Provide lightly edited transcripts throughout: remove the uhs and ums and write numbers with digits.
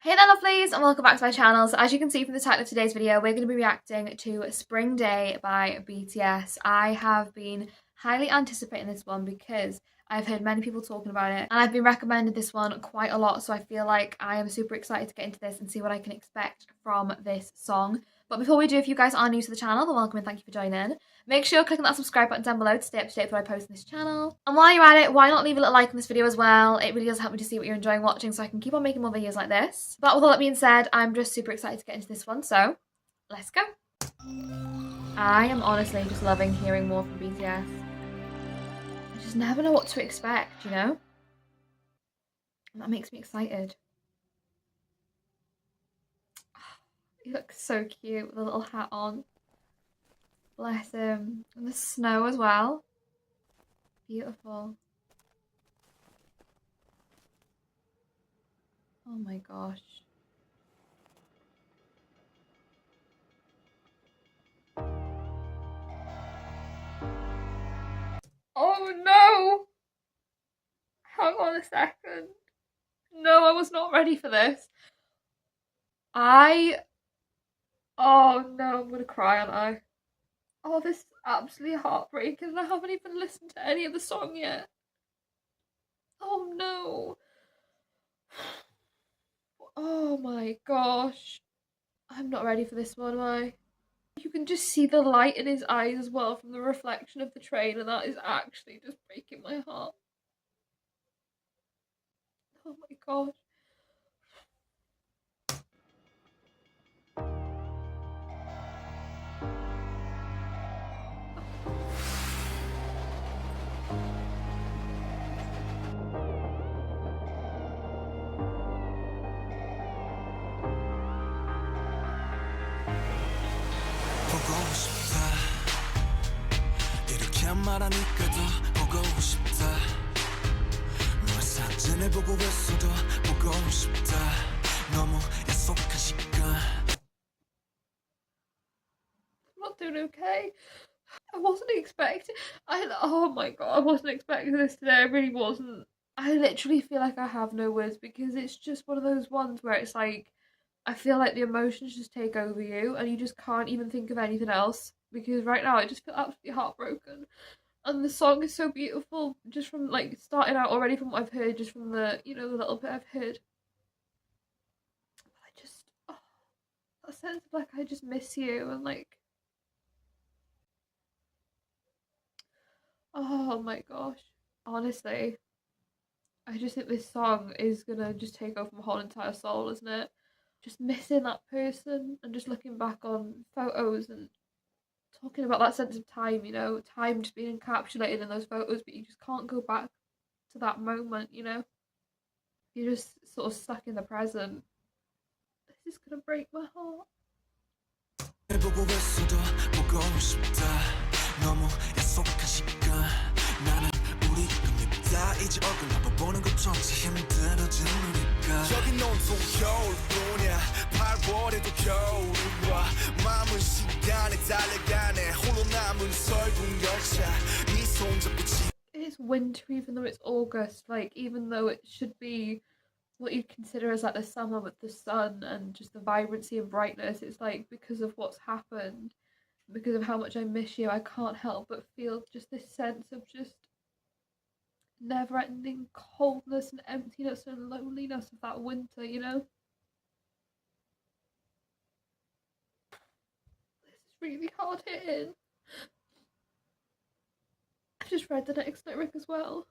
Hey there lovelies and welcome back to my channel. So as you can see from the title of today's video, we're going to be reacting to Spring Day by BTS. I have been highly anticipating this one because I've heard many people talking about it and I've been recommended this one quite a lot, so I feel like I am super excited to get into this and see what I can expect from this song. But before we do, if you guys are new to the channel, then welcome and thank you for joining. Make sure you're clicking that subscribe button down below to stay up to date with what I post on this channel. And while you're at it, why not leave a little like on this video as well? It really does help me to see what you're enjoying watching so I can keep on making more videos like this. But with all that being said, I'm just super excited to get into this one, so let's go. I am honestly just loving hearing more from BTS. I just never know what to expect, you know? And that makes me excited. He looks so cute with a little hat on. Bless him. And the snow as well. Beautiful. Oh my gosh. Oh no! Hang on a second. No, I was not ready for this. Oh no, I'm gonna cry, aren't I? Oh, this is absolutely heartbreaking and I haven't even listened to any of the song yet. Oh no. Oh my gosh. I'm not ready for this one, am I? You can just see the light in his eyes as well from the reflection of the train, and that is actually just breaking my heart. Oh my gosh. 보고 싶다 이렇게 말하니까 더 보고 싶다 너의 사진을 보고 있어도 보고 싶다 너무 약속한 시간 I'm not doing okay. I wasn't expecting. Oh my god, I wasn't expecting this today. I really wasn't. I literally feel like I have no words because it's just one of those ones where it's like I feel like the emotions just take over you and you just can't even think of anything else because right now I just feel absolutely heartbroken. And the song is so beautiful just from like starting out already from what I've heard, just from the the little bit I've heard. I just that sense of like I just miss you and like oh my gosh. Honestly, I just think this song is gonna just take over my whole entire soul, isn't it? Just missing that person and just looking back on photos and talking about that sense of time, time just being encapsulated in those photos, but you just can't go back to that moment, You're just sort of stuck in the present. This is gonna break my heart. 보고 있어도 보고 싶다 너무 약속한 시간 나는 우리가 밉다 이제 얼굴 한번 보는 것조차 힘들어진 우리가 여긴 온통 겨울뿐이야 8월에도 겨울이 와 마음은 시간에 달려가네 홀로 남은 설국 열차 네 손잡고 It's winter even though it's August, like even though it should be what you'd consider as like the summer with the sun and just the vibrancy and brightness, it's like because of what's happened, because of how much I miss you, I can't help but feel just this sense of just never-ending coldness and emptiness and loneliness of that winter, This is really hard hitting. I've just read the next lyric as well.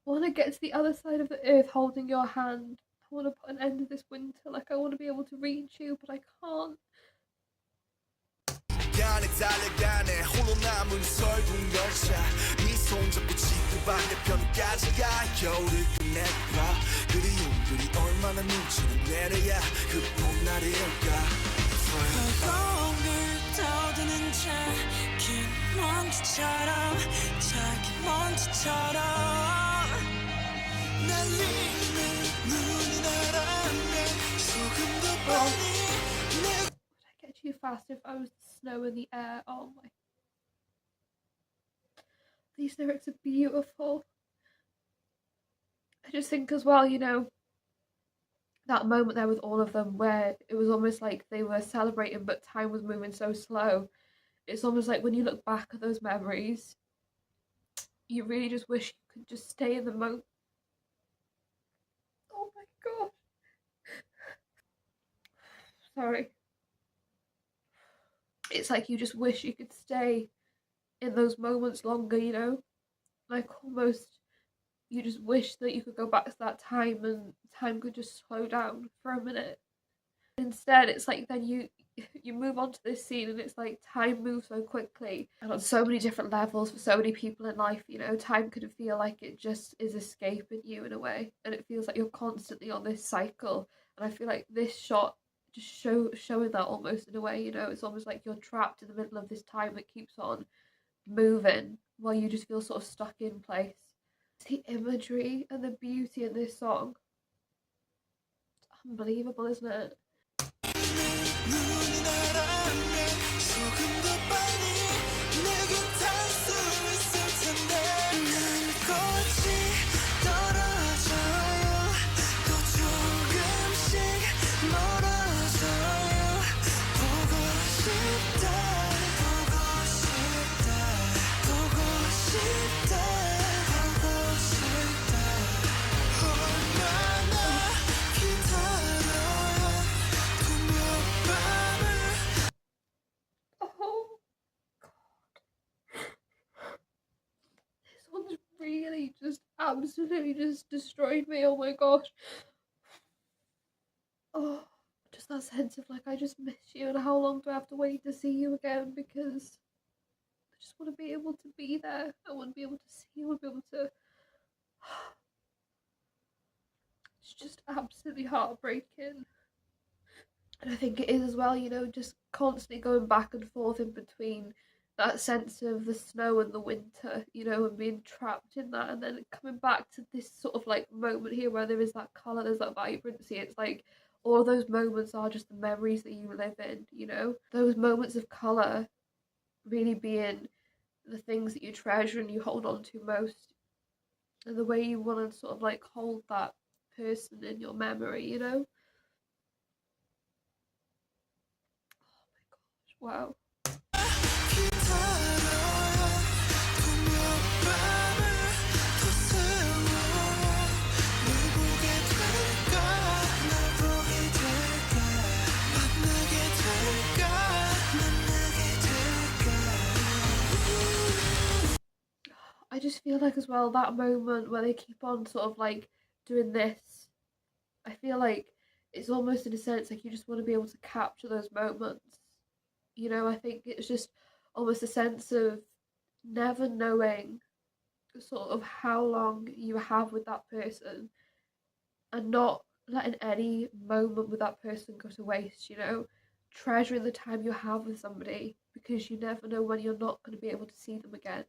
I want to get to the other side of the earth holding your hand. I want to put an end to this winter. Like, I want to be able to reach you, but I can't. 달려가네 홀로 남은 설국 열차 네 손잡고 지구 반대편까지 가 겨울을 끝내봐 그리움들이 얼마나 눈치를 내려야 그 봄날이 올까 거울을 떠드는 작은 먼지처럼 작은 먼지처럼 날리는 눈이 나라면 조금 더 빨리 Would I get too fast if I was snow in the air? Oh my. These lyrics are beautiful. I just think as well, that moment there with all of them where it was almost like they were celebrating but time was moving so slow. It's almost like when you look back at those memories, you really just wish you could just stay in the moment. Oh my god. Sorry. It's like you just wish you could stay in those moments longer, you know? Like almost you just wish that you could go back to that time and time could just slow down for a minute. Instead, it's like then you move on to this scene and it's like time moves so quickly and on so many different levels for so many people in life, you know, time could feel like it just is escaping you in a way and it feels like you're constantly on this cycle. And I feel like this shot just showing that almost in a way, you know, it's almost like you're trapped in the middle of this time that keeps on moving while you just feel sort of stuck in place. The imagery and the beauty in this song, it's unbelievable, isn't it? Oh, this one's really just absolutely just destroyed me. Oh my gosh. Oh, just that sense of like I just miss you and how long do I have to wait to see you again because I just want to be able to be there. I want to be able to see you. I want to be able to. It's just absolutely heartbreaking. And I think it is as well, you know, just constantly going back and forth in between that sense of the snow and the winter, you know, and being trapped in that, and then coming back to this sort of like moment here where there is that colour, there's that vibrancy. It's like all those moments are just the memories that you live in, you know, those moments of colour really being the things that you treasure and you hold on to most, and the way you want to sort of like hold that person in your memory, you know. Wow. I just feel like as well that moment where they keep on sort of like doing this, I feel like it's almost in a sense like you just want to be able to capture those moments. You know, I think it's just almost a sense of never knowing sort of how long you have with that person and not letting any moment with that person go to waste, you know, treasuring the time you have with somebody because you never know when you're not going to be able to see them again.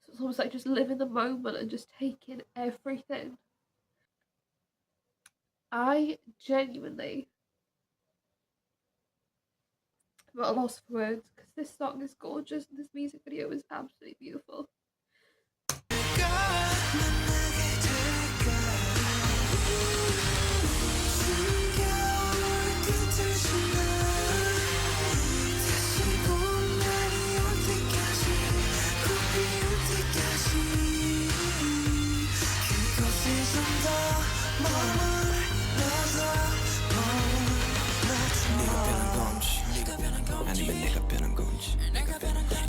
So it's almost like just living the moment and just taking everything. I genuinely am at a loss for words because this song is gorgeous and this music video is absolutely beautiful. 아니면 내가 변한 건지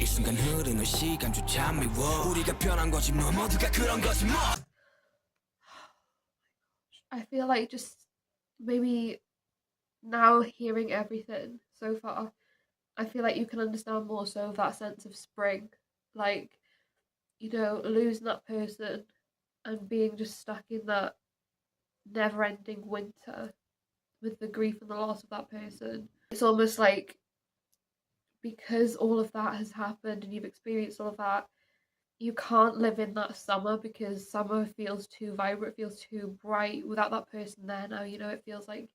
이 순간 흐르는 시간조차 미워 우리가 변한 거지 뭐 모두가 그런 거지 뭐 I feel like just maybe now hearing everything so far, I feel like you can understand more so of that sense of spring. Like, you know, losing that person and being just stuck in that never ending winter with the grief and the loss of that person. It's almost like because all of that has happened and you've experienced all of that, you can't live in that summer because summer feels too vibrant, feels too bright without that person there now. You know, it feels like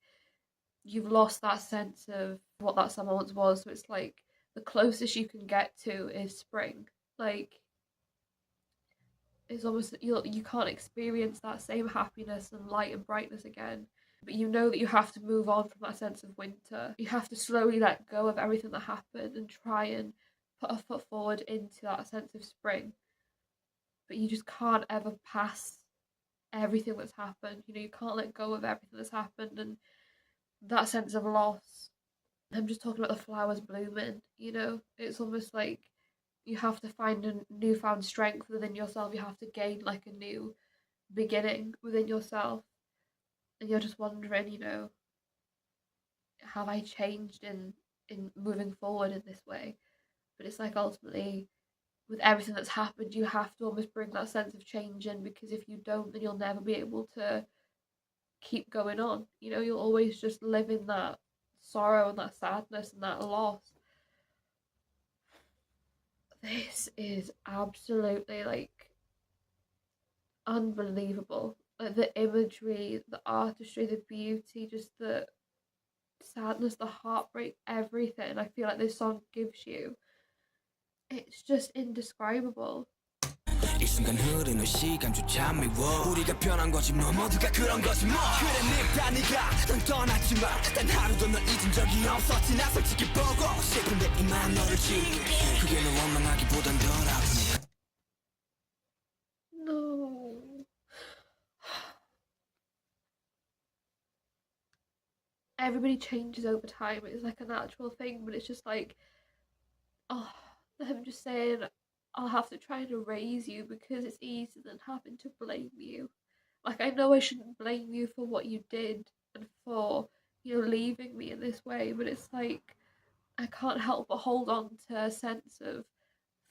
you've lost that sense of what that summer once was. So it's like the closest you can get to is spring. Like it's almost you can't experience that same happiness and light and brightness again. But you know that you have to move on from that sense of winter. You have to slowly let go of everything that happened and try and put a foot forward into that sense of spring. But you just can't ever pass everything that's happened. You know, you can't let go of everything that's happened and that sense of loss. I'm just talking about the flowers blooming, you know? It's almost like you have to find a newfound strength within yourself. You have to gain like a new beginning within yourself. And you're just wondering, you know, have I changed in moving forward in this way? But it's like ultimately with everything that's happened, you have to almost bring that sense of change in, because if you don't, then you'll never be able to keep going on. You know, you'll always just live in that sorrow and that sadness and that loss. This is absolutely like unbelievable. Like the imagery, the artistry, the beauty, just the sadness, the heartbreak, everything I feel like this song gives you. It's just indescribable. 이 순간 흐르는 시간조차 미워 우리가 변한 거지 뭐 모두가 그런 거지 뭐 그래 늙다 네가 넌 떠났지만 단 하루도 널 잊은 적이 없었지 나 솔직히 보고 싶은데 이만 너를 지우게 그게 널 원망하기보단 덜 아프니 No. Everybody changes over time. It's like a natural thing, but it's just like, oh, them just saying, I'll have to try and erase you because it's easier than having to blame you. Like, I know I shouldn't blame you for what you did and for, you know, leaving me in this way, but it's like, I can't help but hold on to a sense of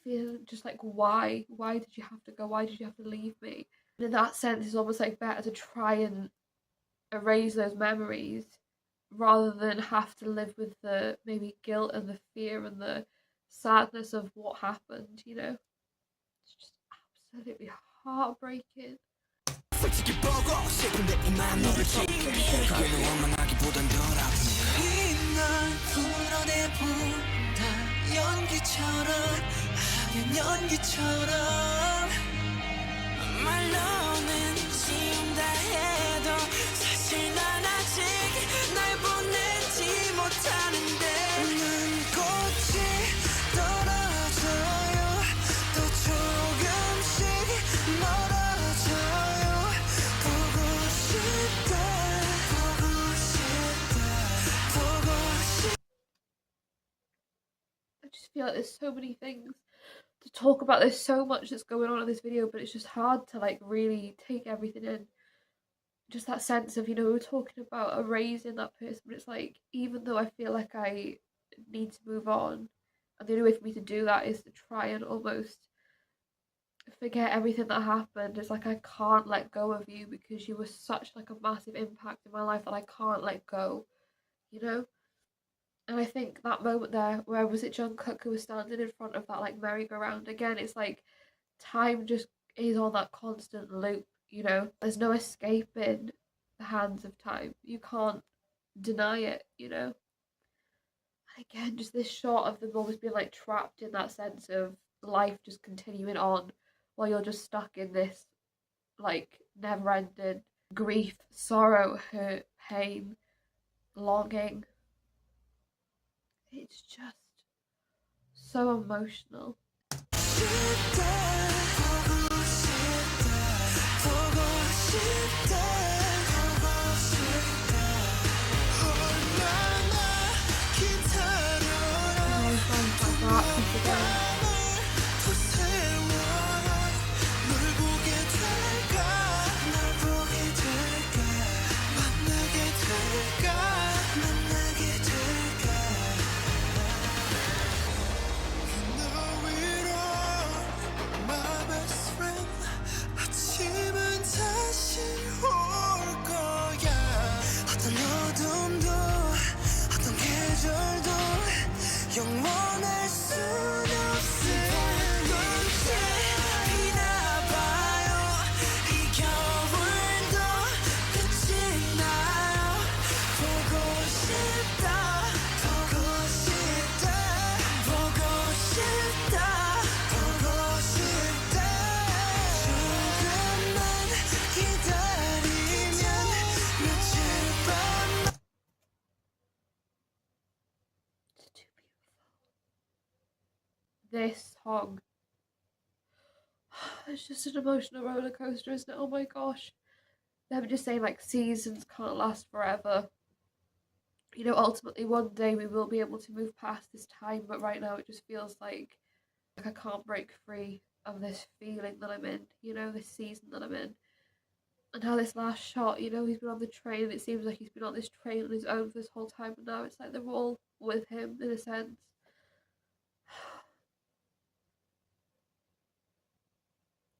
feeling just like, why? Why did you have to go? Why did you have to leave me? And in that sense, it's almost like better to try and erase those memories rather than have to live with the maybe guilt and the fear and the sadness of what happened, you know? It's just absolutely heartbreaking. 솔직히 보고 싶은데 이만 너를 지우게 그게 널 원망하기보단 덜 아프니 날 풀어내본다 연기처럼 하얀 연기처럼 말로는 지운다 해도 사실 난 아직 날 보내지 못하는데 눈꽃이 떨어져요 또 조금씩 멀어져요 보고 싶다 보고 싶다 보고 싶다 I just feel like there's so many things to talk about. There's so much that's going on in this video, but it's just hard to like really take everything in. Just that sense of, you know, we were talking about erasing that person, but it's like, even though I feel like I need to move on, and the only way for me to do that is to try and almost forget everything that happened. It's like I can't let go of you because you were such like a massive impact in my life that I can't let go, you know? And I think that moment there, where was it Jungkook who was standing in front of that like merry-go-round again, it's like time just is on that constant loop, you know? There's no escaping the hands of time. You can't deny it, you know? And again, just this shot of them almost being like trapped in that sense of life just continuing on while you're just stuck in this like never-ending grief, sorrow, hurt, pain, longing. It's just so emotional. 아침은 다시 this song, it's just an emotional roller coaster, isn't it? Oh my gosh. Them just saying like seasons can't last forever. You know, ultimately one day we will be able to move past this time, but right now it just feels like I can't break free of this feeling that I'm in, you know, this season that I'm in. And how this last shot, you know, he's been on the train and it seems like he's been on this train on his own for this whole time, and now it's like they're all with him in a sense.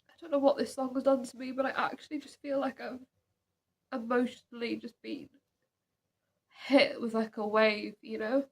I don't know what this song has done to me, but I actually just feel like I've emotionally just been hit with like a wave, you know?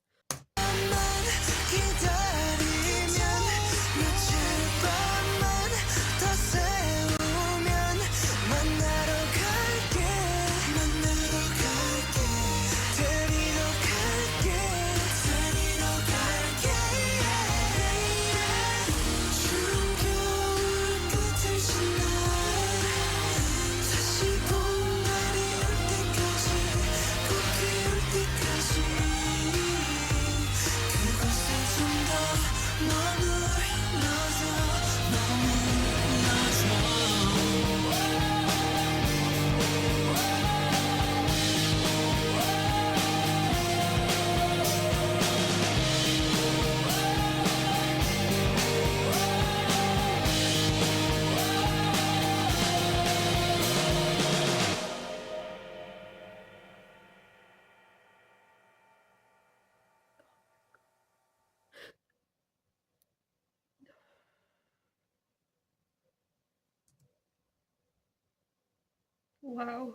Wow.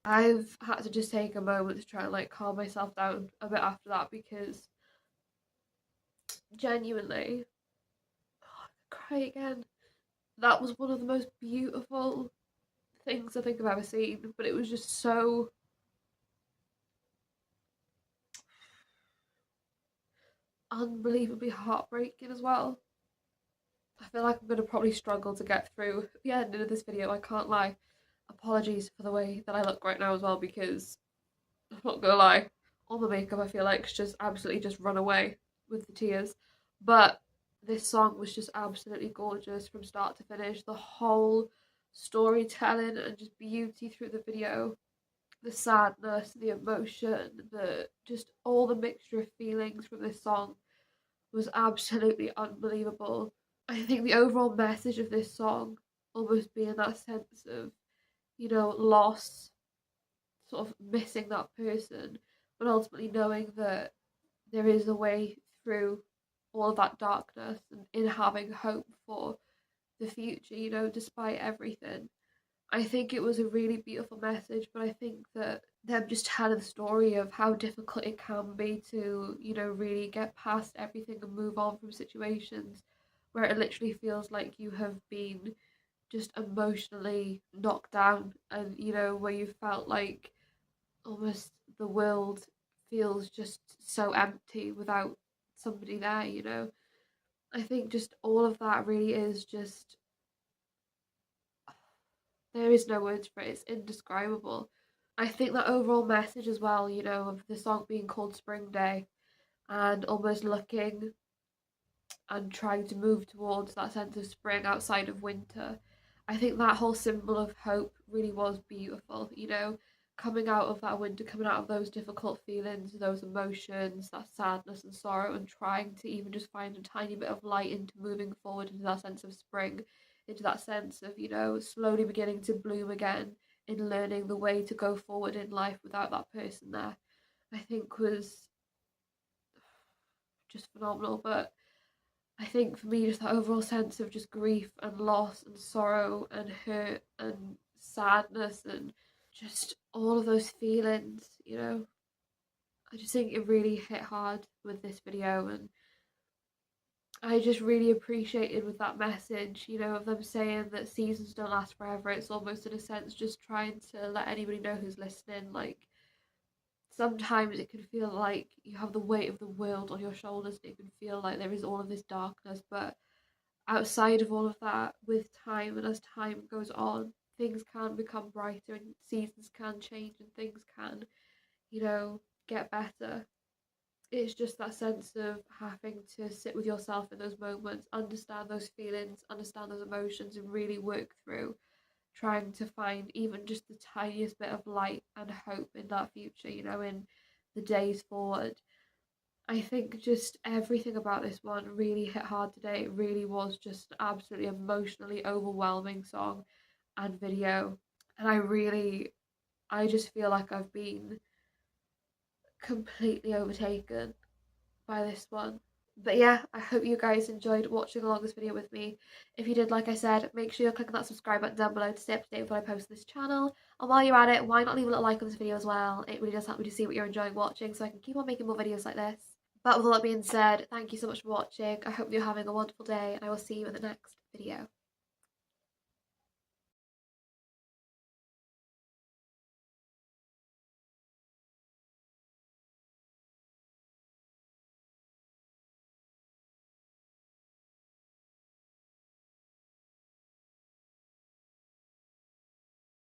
I've had to just take a moment to try and like calm myself down a bit after that because genuinely, oh, I could cry again. That was one of the most beautiful things I think I've ever seen, but it was just so unbelievably heartbreaking as well. I feel like I'm gonna probably struggle to get through the ending of this video, I can't lie. Apologies for the way that I look right now as well, because I'm not gonna lie, all the makeup I feel like it's just absolutely just run away with the tears. But this song was just absolutely gorgeous from start to finish. The whole storytelling and just beauty through the video, the sadness, the emotion, the just all the mixture of feelings from this song was absolutely unbelievable. I think the overall message of this song almost being that sense of, you know, loss, sort of missing that person, but ultimately knowing that there is a way through all of that darkness and in having hope for the future, you know, despite everything. I think it was a really beautiful message, but I think that them just telling the story of how difficult it can be to, you know, really get past everything and move on from situations where it literally feels like you have been just emotionally knocked down, and, you know, where you felt like almost the world feels just so empty without somebody there, you know. I think just all of that really is just, there is no words for it, it's indescribable. I think that overall message as well, you know, of the song being called Spring Day and almost looking and trying to move towards that sense of spring outside of winter. I think that whole symbol of hope really was beautiful, you know, coming out of that winter, coming out of those difficult feelings, those emotions, that sadness and sorrow, and trying to even just find a tiny bit of light into moving forward into that sense of spring, into that sense of, you know, slowly beginning to bloom again in learning the way to go forward in life without that person there, I think was just phenomenal. But I think for me, just that overall sense of just grief and loss and sorrow and hurt and sadness and just all of those feelings, you know, I just think it really hit hard with this video. And I just really appreciated with that message, you know, of them saying that seasons don't last forever. It's almost in a sense just trying to let anybody know who's listening, like, sometimes it can feel like you have the weight of the world on your shoulders. It can feel like there is all of this darkness, but outside of all of that, with time and as time goes on, things can become brighter and seasons can change and things can, you know, get better. it's just that sense of having to sit with yourself in those moments, understand those feelings, understand those emotions, and really work through trying to find even just the tiniest bit of light and hope in that future, you know, in the days forward. I think just everything about this one really hit hard today. It really was just an absolutely emotionally overwhelming song and video. And I just feel like I've been completely overtaken by this one. But yeah, I hope you guys enjoyed watching along this video with me. If you did, like I said, make sure you're clicking that subscribe button down below to stay up to date with when I post this channel. And while you're at it, why not leave a little like on this video as well? It really does help me to see what you're enjoying watching so I can keep on making more videos like this. But with all that being said, thank you so much for watching. I hope you're having a wonderful day and I will see you in the next video.